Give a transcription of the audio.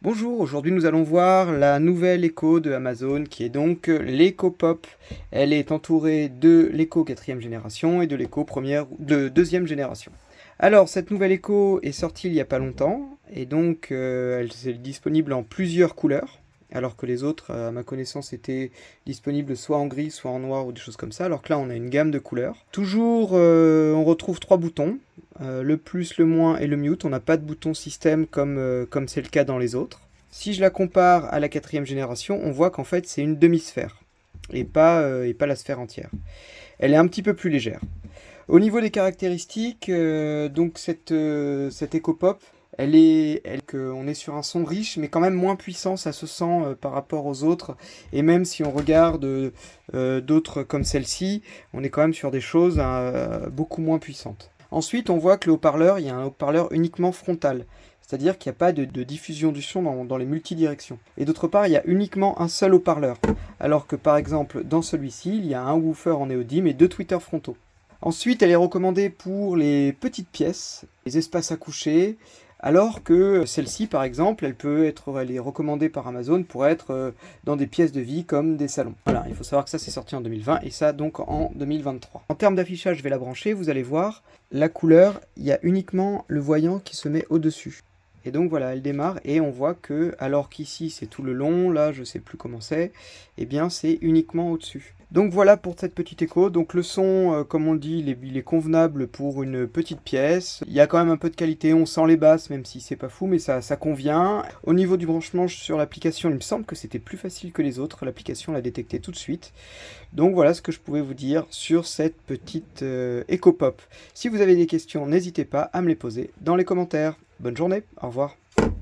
Bonjour, aujourd'hui nous allons voir la nouvelle Echo de Amazon qui est donc l'Echo Pop. Elle est entourée de l'Echo 4e génération et de l'Echo de 2e génération. Alors cette nouvelle Echo est sortie il n'y a pas longtemps et donc elle est disponible en plusieurs couleurs. Alors que les autres, à ma connaissance, étaient disponibles soit en gris, soit en noir ou des choses comme ça. Alors que là, on a une gamme de couleurs. Toujours, on retrouve 3 boutons. Le plus, le moins et le mute. On n'a pas de bouton système comme c'est le cas dans les autres. Si je la compare à la 4e génération, on voit qu'en fait, c'est une demi-sphère. Et pas la sphère entière. Elle est un petit peu plus légère. Au niveau des caractéristiques, donc cette Echo Pop, on est sur un son riche, mais quand même moins puissant, ça se sent par rapport aux autres. Et même si on regarde d'autres comme celle-ci, on est quand même sur des choses beaucoup moins puissantes. Ensuite, on voit que le haut-parleur, il y a un haut-parleur uniquement frontal. C'est-à-dire qu'il n'y a pas de diffusion du son dans les multidirections. Et d'autre part, il y a uniquement un seul haut-parleur. Alors que par exemple, dans celui-ci, il y a un woofer en néodyme et 2 tweeters frontaux. Ensuite, elle est recommandée pour les petites pièces, les espaces à coucher, alors que celle-ci, par exemple, elle est recommandée par Amazon pour être dans des pièces de vie comme des salons. Voilà, il faut savoir que ça c'est sorti en 2020 et ça donc en 2023. En termes d'affichage, je vais la brancher, vous allez voir, la couleur, il y a uniquement le voyant qui se met au-dessus. Et donc voilà, elle démarre et on voit que, alors qu'ici c'est tout le long, là je sais plus comment c'est, et bien c'est uniquement au-dessus. Donc voilà pour cette petite écho. Donc le son, comme on dit, il est convenable pour une petite pièce. Il y a quand même un peu de qualité, on sent les basses, même si c'est pas fou, mais ça convient. Au niveau du branchement sur l'application, il me semble que c'était plus facile que les autres. L'application l'a détecté tout de suite. Donc voilà ce que je pouvais vous dire sur cette petite Echo Pop. Si vous avez des questions, n'hésitez pas à me les poser dans les commentaires. Bonne journée, au revoir.